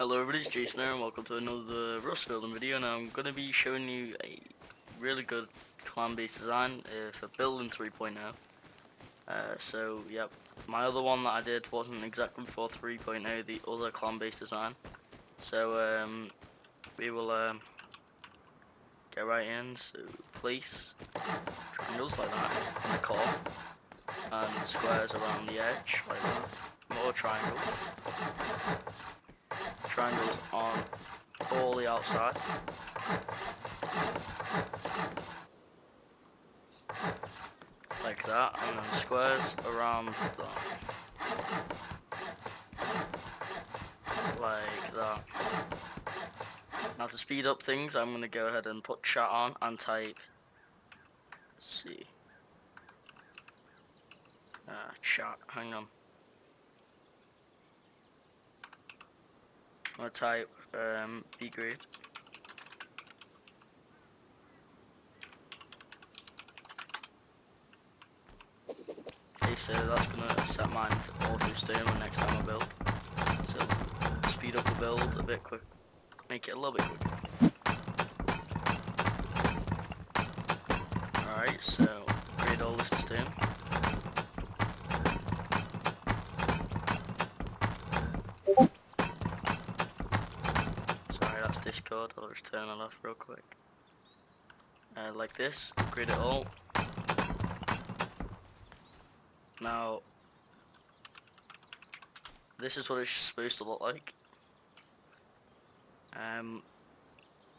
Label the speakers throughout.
Speaker 1: Hello everybody, it's Jason here and welcome to another Rust building video. Now I'm going to be showing you a really good clan based design for building 3.0. Yep, my other one that I did wasn't exactly for 3.0, the other clan based design. So we will get right in. So place triangles like that in the core and squares around the edge like that. More triangles. Triangles on all the outside. Like that, and then squares around that. Like that. Now to speed up things, I'm going to go ahead and put chat on and type, let's see, chat, hang on. I'm going to type B grade. Okay, so that's going to set mine to auto stone the next time I build. So speed up the build a bit quick, make it a little bit quicker. Alright, so grade all this to stone. Sorry, that's Discord, I'll just turn that off real quick. Like this, grid it all. Now, this is what it's supposed to look like,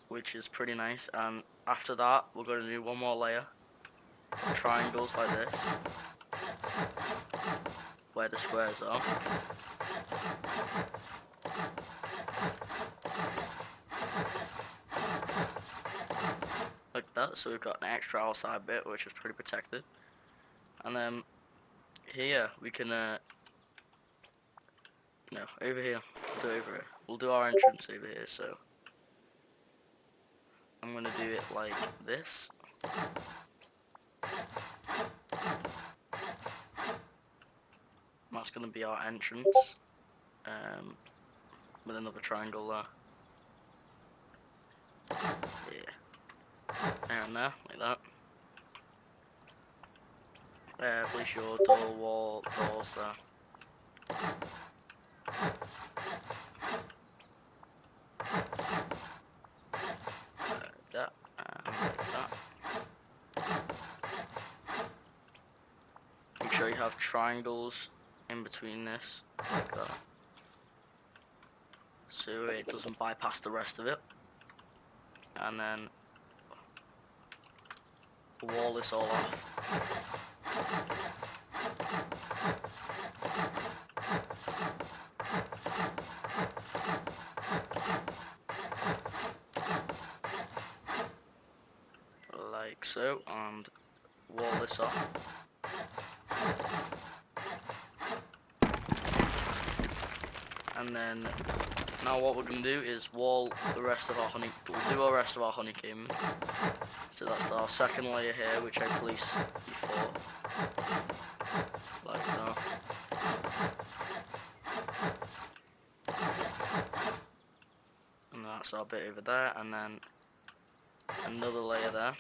Speaker 1: which is pretty nice. And after that, we're going to do one more layer of triangles like this, where the squares are. Like that, so we've got an extra outside bit which is pretty protected. And then here we can no, over here, we'll do our entrance over here. So I'm gonna do it like this. That's gonna be our entrance, with another triangle there. Yeah, there and there, like that. Place your doors there. Like that, and like that. Make sure you have triangles in between this, like that, so it doesn't bypass the rest of it. And then wall this all off. Like so, and wall this off. And then now what we're going to do is wall the rest of our we'll do our rest of our honeycomb. So that's our second layer here, which I placed before. Like that. And that's our bit over there, and then another layer there.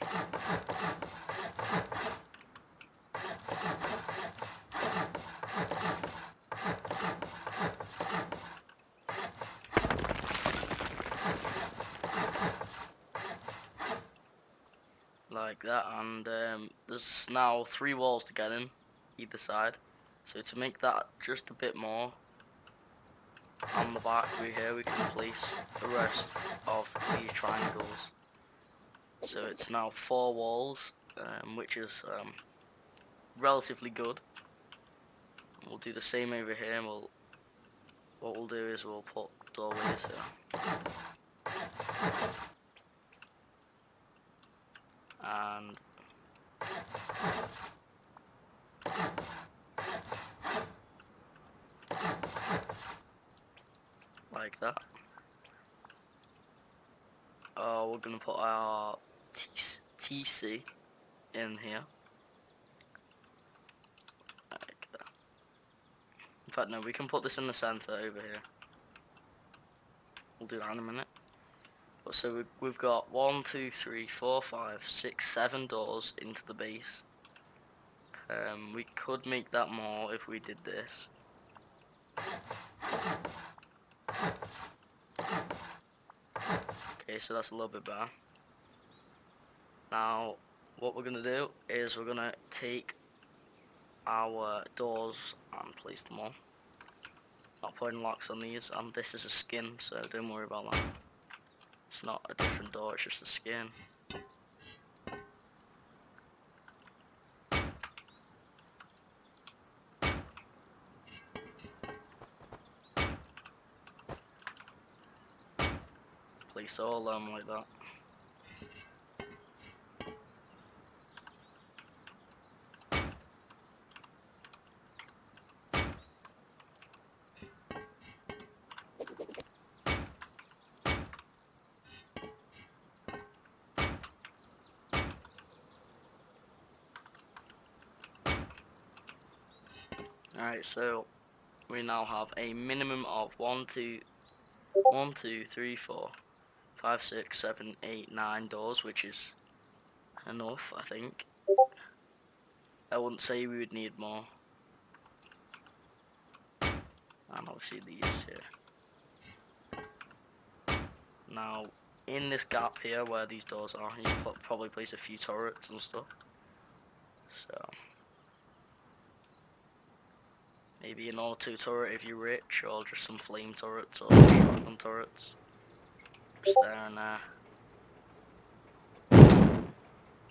Speaker 1: Like that, and there's now 3 walls to get in either side. So to make that just a bit more, on the back here we can place the rest of these triangles. So it's now 4 walls, which is relatively good. We'll do the same over here, and what we'll do is we'll put doorways here. And like that. We're gonna put our TC in here. Like that. In fact, no, we can put this in the center over here. we'll do that in a minute. But so we've got 1, 2, 3, 4, 5, 6, 7 doors into the base. We could make that more if we did this. Okay, so that's a little bit better. Now, what we're going to do is we're going to take our doors and place them on. Not putting locks on these, and this is a skin, so don't worry about that. It's not a different door, it's just a skin. Place all of them like that. Alright, so we now have a minimum of 1, 2, 3, 4, 5, 6, 7, 8, 9 doors, which is enough, I think. I wouldn't say we would need more. And obviously these here. Now, in this gap here where these doors are, you can probably place a few turrets and stuff. So, maybe an R2 turret if you're rich, or just some flame turrets or shotgun turrets. Just there and there.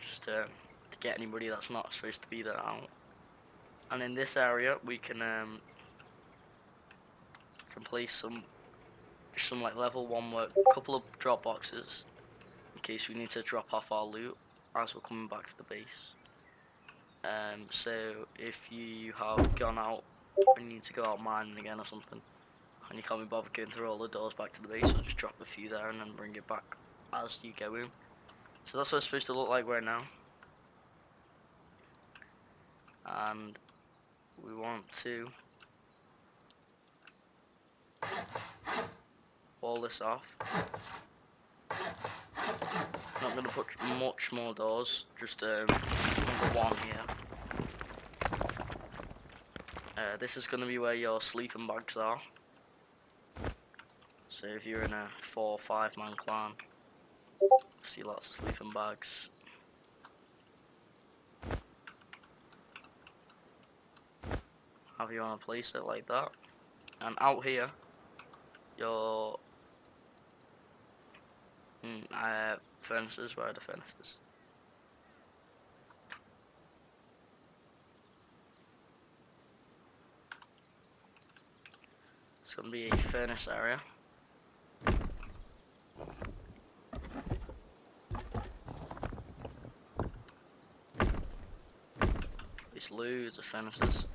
Speaker 1: Just to get anybody that's not supposed to be there out. And in this area we can place some like level 1 work, couple of drop boxes in case we need to drop off our loot as we're coming back to the base. So if you have gone out and you need to go out mining again or something, and you can't be bothered going through all the doors back to the base, we'll just drop a few there and then bring it back as you go in. So that's what it's supposed to look like right now. And we want to wall this off. Not going to put much more doors, just number 1 here. This is going to be where your sleeping bags are. So if you're in a 4 or 5 man clan, see lots of sleeping bags. Have you want to place it like that. And out here, your furnaces, where are the furnaces? It's going to be a furnace area. There's loads of furnaces.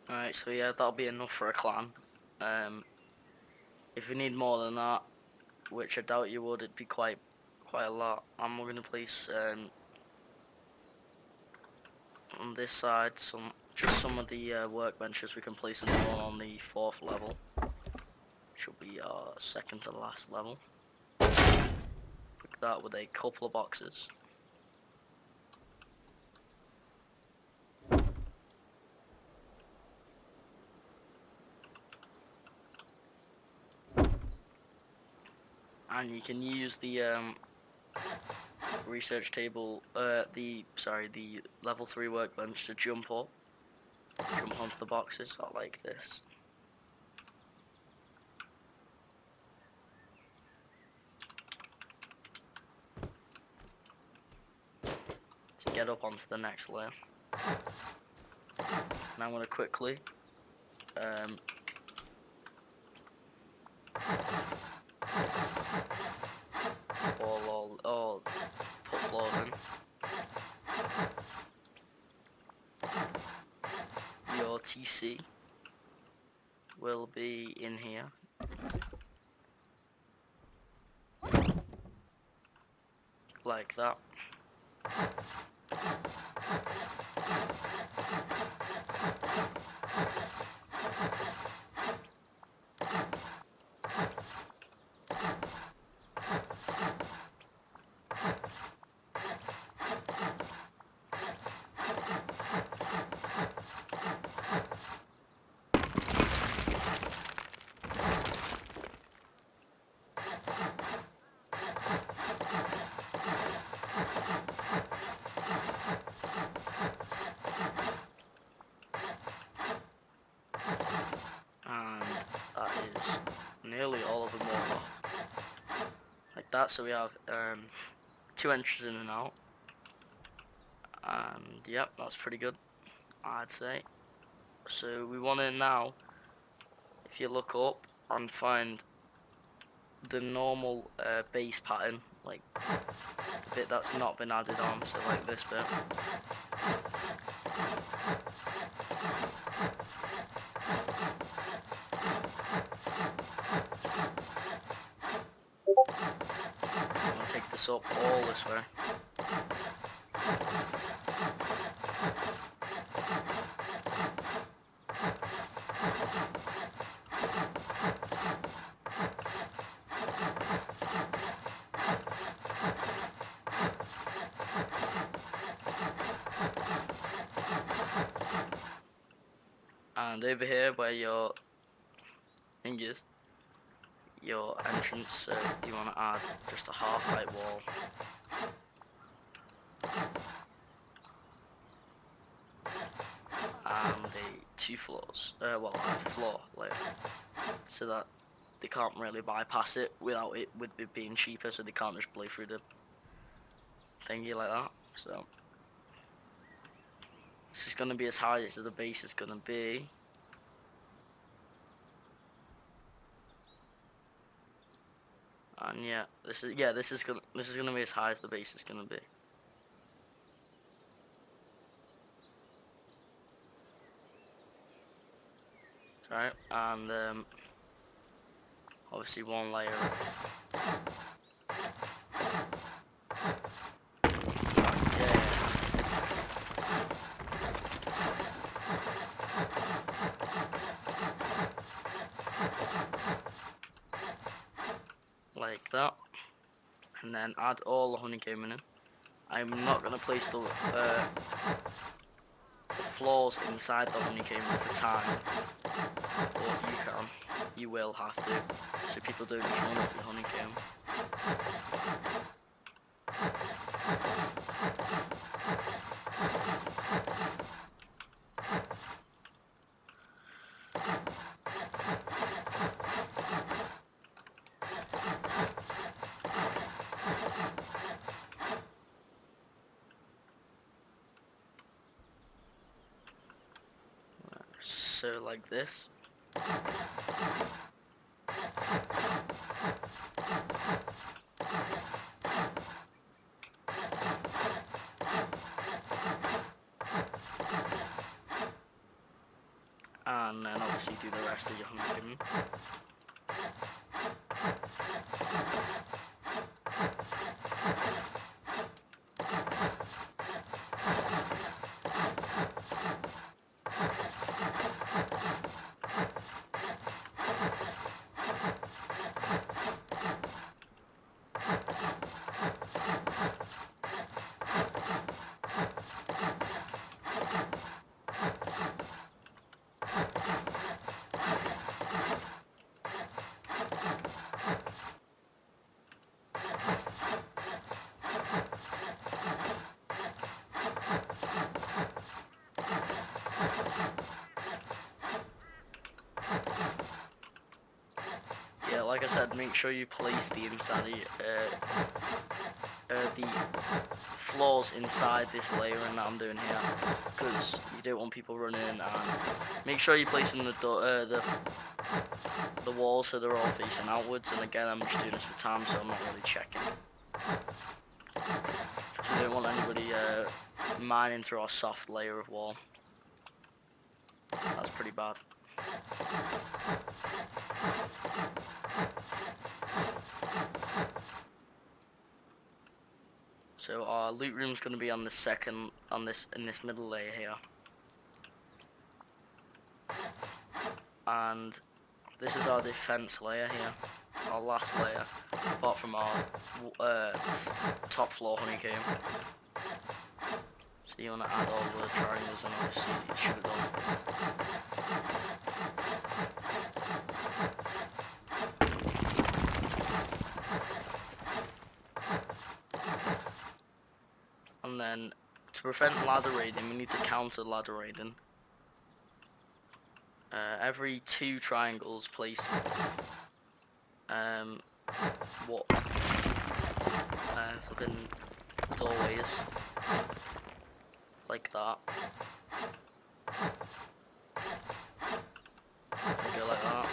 Speaker 1: Alright, so yeah, that'll be enough for a clan. If you need more than that, which I doubt you would, it'd be quite a lot. And we're going to place on this side just some of the workbenches. We can place another one on the 4th level, which will be our 2nd to last level. Pick that with a couple of boxes. And you can use the research table, the level 3 workbench to jump onto the boxes, like this. To get up onto the next layer. Now I'm going to quickly put floors in. PC will be in here. Like that. And that is nearly all of them over. Like that, so we have 2 entries in and out. And yep, that's pretty good, I'd say. So we want to now, if you look up and find the normal base pattern, like the bit that's not been added on, so like this bit. I'm going to take this up all this way. And over here where your thing is, your entrance, so you want to add just a half height wall. And the 2 floors, well, a floor layer, so that they can't really bypass it without it being cheaper, so they can't just blow through the thingy like that. So this is going to be as high as the base is going to be. And yeah, this is gonna be as high as the base is gonna be. Right, and obviously 1 layer. Like that, and then add all the honeycombing in. I'm not going to place the floors inside the honeycombing for time, but you will have to, so people don't just run up the honeycomb. So like this. And then obviously do the rest of your honeycomb. Yeah, like I said, make sure you place the inside the floors inside this layering that I'm doing here, because you don't want people running in. And make sure you place in the walls so they're all facing outwards. And again, I'm just doing this for time, so I'm not really checking. You don't want anybody mining through our soft layer of wall. That's pretty bad. So our loot room's going to be on the second, in this middle layer here. And this is our defense layer here, our last layer, apart from our top floor honeycomb. So you want to add all the triangles, and obviously it should have done. And then, to prevent ladder raiding, we need to counter ladder raiding. Every 2 triangles, place flipping doorways, like that. We'll go like that.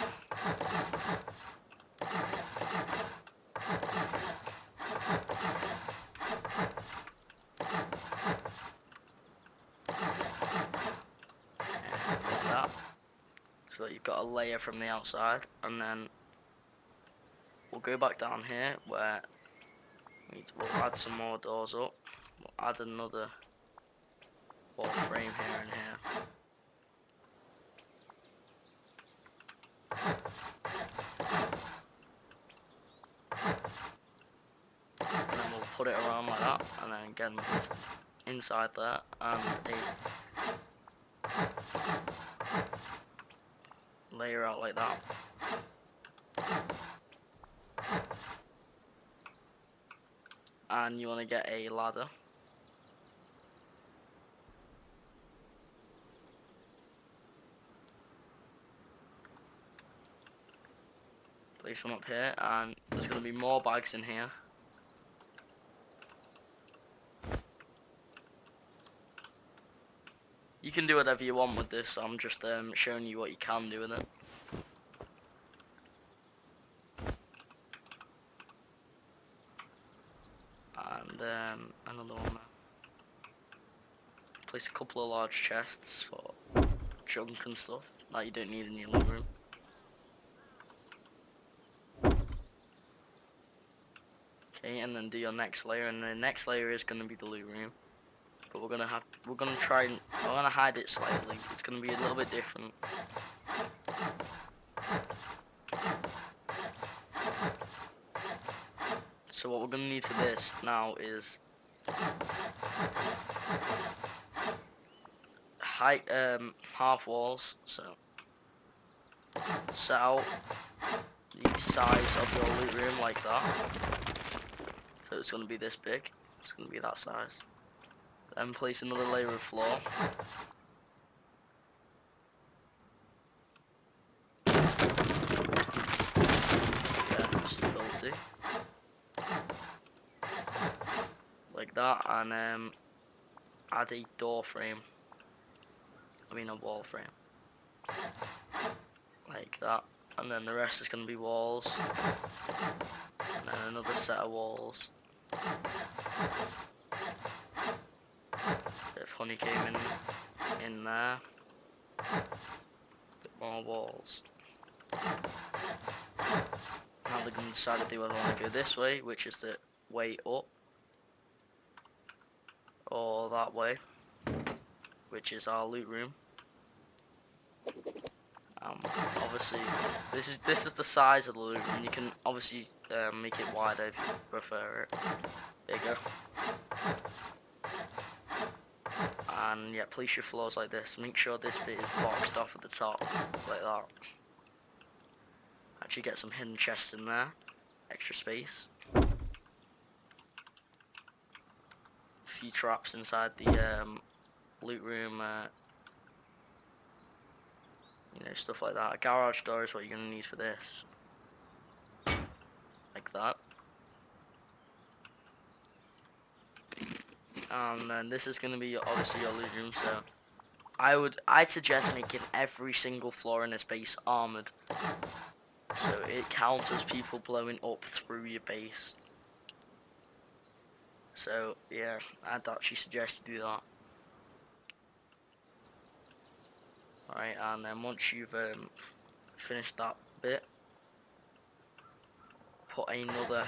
Speaker 1: So that you've got a layer from the outside, and then we'll go back down here where we'll add some more doors up. We'll add another wall frame here and here. And then we'll put it around like that, and then again inside there, and a layer out like that. And you want to get a ladder. Place one up here, and there's going to be more bags in here. You can do whatever you want with this, so I'm just showing you what you can do with it. And another one there. Place a couple of large chests for junk and stuff that you don't need in your living room. Okay, and then do your next layer, and the next layer is going to be the loot room. But we're gonna hide it slightly. It's gonna be a little bit different. So what we're gonna need for this now is height, half walls. So set out the size of your loot room like that. So it's gonna be this big. It's gonna be that size. Then place another layer of floor. Yeah, stability. Like that, and add a door frame. I mean a wall frame. Like that. And then the rest is going to be walls. And then another set of walls. Bit of honeycomb in there. Bit more walls. Now they're going to decide if they want to go this way, which is the way up, or that way, which is our loot room. Obviously, this is the size of the loot room. You can obviously make it wider if you prefer it. There you go. And yeah, place your floors like this. Make sure this bit is boxed off at the top, like that. Actually get some hidden chests in there. Extra space. A few traps inside the loot room. You know, stuff like that. A garage door is what you're going to need for this. Like that. And then this is going to be obviously your loot room, so I'd suggest making every single floor in this base armoured. So it counters people blowing up through your base. So yeah, I'd actually suggest you do that. Right, and then once you've finished that bit, put another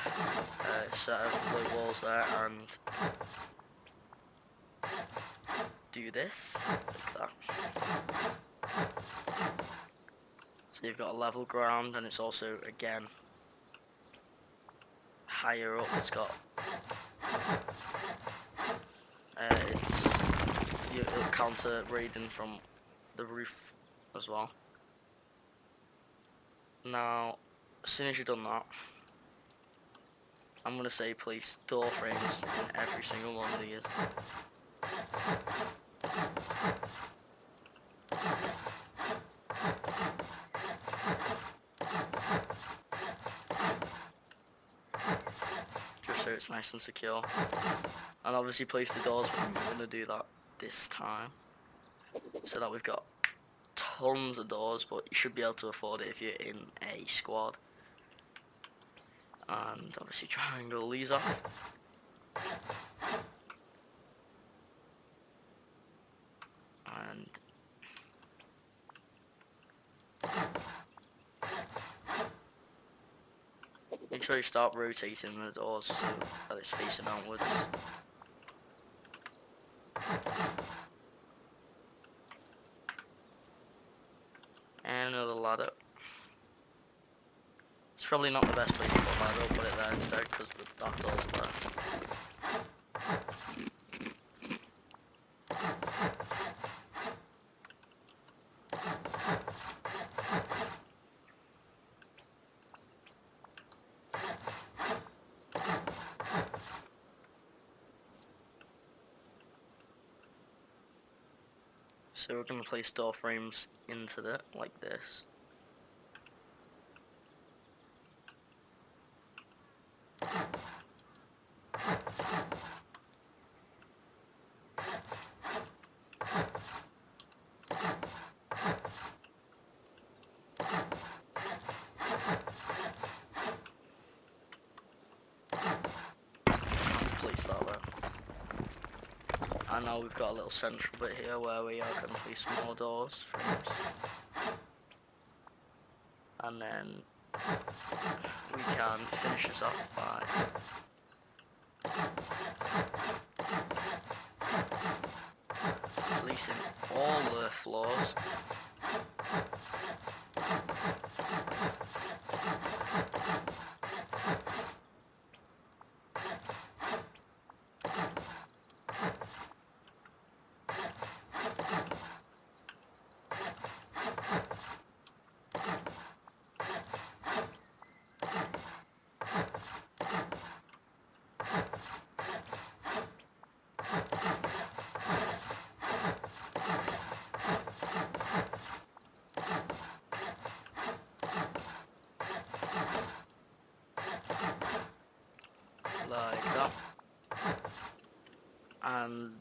Speaker 1: set of low walls there and do this, like that. So you've got a level ground, and it's also, again, higher up. It's got, it'll counter raiding from the roof as well. Now, as soon as you've done that, I'm going to say place door frames in every single one of these. Just so it's nice and secure. And obviously place the doors, I'm going to do that this time. So that we've got tons of doors, but you should be able to afford it if you're in a squad. And obviously triangle these off. And make sure you start rotating the doors so that it's facing outwards. And another ladder. It's probably not the best place to put a ladder, I'll put it there instead because the dark doors are there. So we're going to place door frames into it like this. Place that there. And now we've got a little central bit here where we are going to place more doors frames. And then we can finish this off by placing all the floors like that. And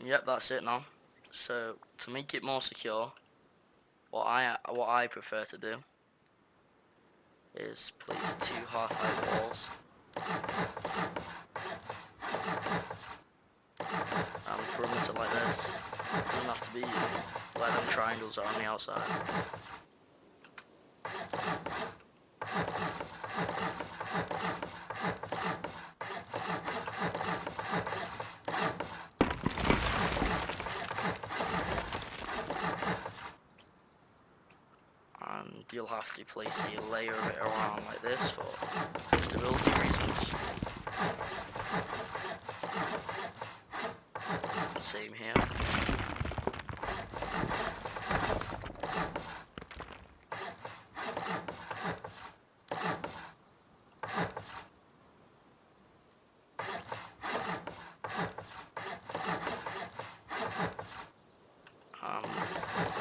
Speaker 1: yep, that's it now. So to make it more secure, what I prefer to do is place 2 half-height walls and perimeter like this. It doesn't have to be where them triangles are on the outside. And you'll have to place a layer of it around like this for stability reasons. Same here.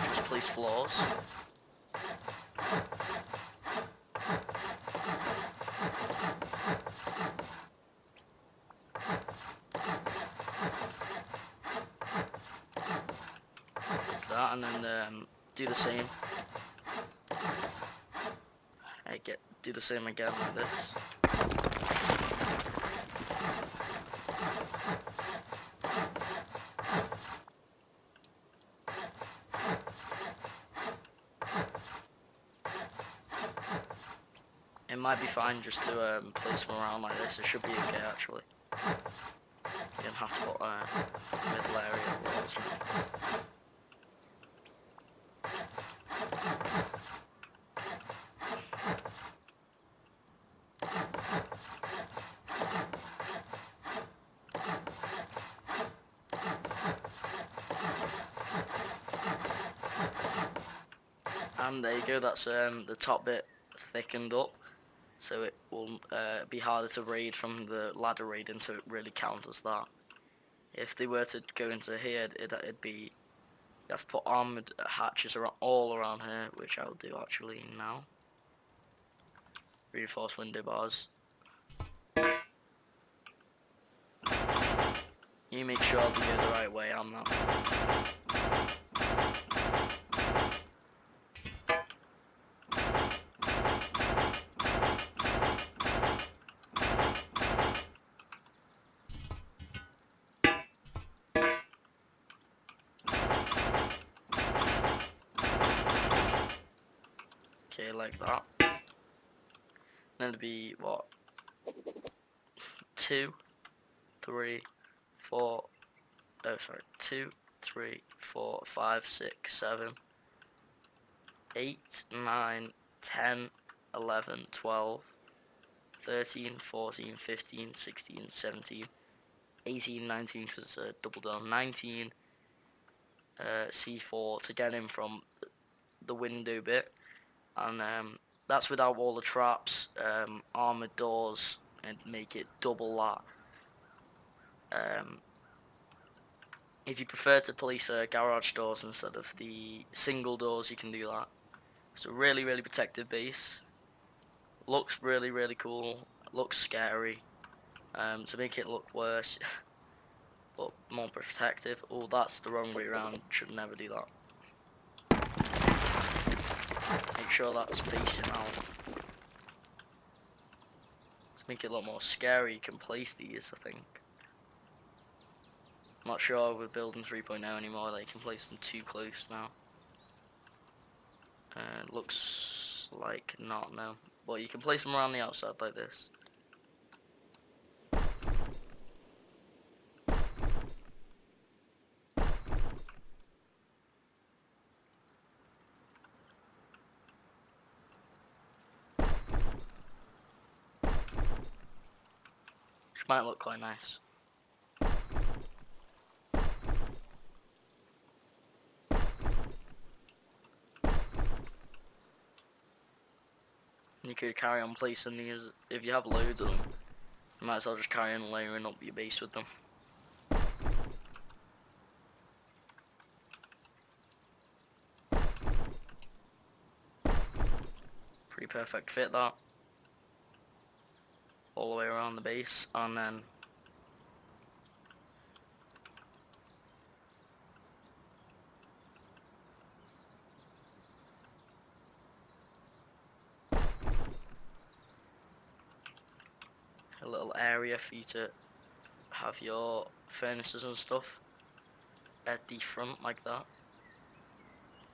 Speaker 1: Just place floors. That, and then do the same. Do the same again like this. it might be fine just to place them around like this. It should be okay actually. You don't have to put middle area walls. And there you go, that's the top bit thickened up, so it will be harder to raid from the ladder raiding, so it really counts as that. If they were to go into here, it'd be, you have to put armoured hatches around, all around here, which I'll do actually now. Reinforced window bars. You make sure they go the right way, I'm not. Okay, like that. Then it'd be what? 2, 3, 4. Oh, sorry. 2, 3, 4, 5, 6, 7, 8, 9, 10, 11, 12, 13, 14, 15, 16, 17, 18, 19, because it's a double down, 19, C4 to get in from the window bit, and that's without all the traps, armoured doors, and make it double that. If you prefer to place garage doors instead of the single doors, you can do that. It's a really, really protective base. Looks really, really cool. Looks scary. To make it look worse, but more protective. Oh, that's the wrong way around. Should never do that. Make sure that's facing out. To make it look more scary, you can place these, I think. I'm not sure with building 3.0 anymore that you can place them too close now. Looks like not, no. But you can place them around the outside like this. Which might look quite nice. You could carry on placing these, if you have loads of them, you might as well just carry on layering up your base with them. Pretty perfect fit that. All the way around the base, and then a little area for you to have your furnaces and stuff at the front like that.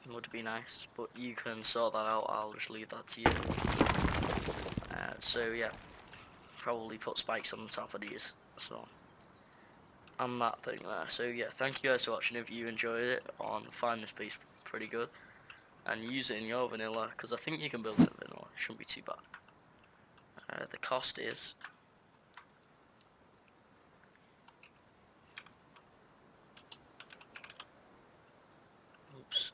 Speaker 1: It would be nice, but you can sort that out. I'll just leave that to you. So yeah, probably put spikes on the top of these, so, and that thing there. So yeah, thank you guys for watching. If you enjoyed it, find this base pretty good and use it in your vanilla, because I think you can build it in vanilla. It shouldn't be too bad. The cost is oops,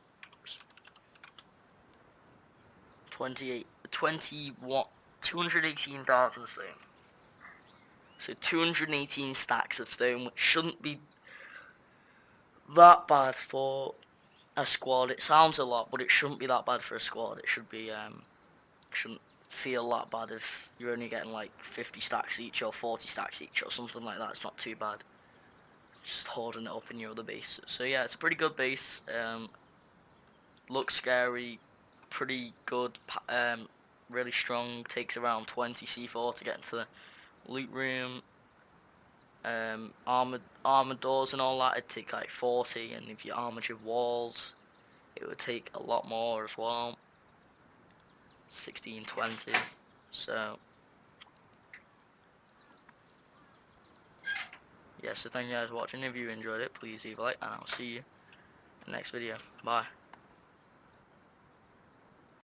Speaker 1: 218,000 stone. So 218 stacks of stone, which shouldn't be that bad for a squad. It sounds a lot, but it shouldn't be that bad for a squad. It should be shouldn't feel that bad if you're only getting like 50 stacks each or 40 stacks each or something like that. It's not too bad. Just holding it up in your other base. So yeah, it's a pretty good base. Looks scary, pretty good, really strong. Takes around 20 C4 to get into the loot room. Armored doors and all that, it'd take like 40, and if you armoured your walls, it would take a lot more as well. 16, 20. So yeah, so thank you guys for watching. If you enjoyed it, please leave a like, and I'll see you in the next video. Bye.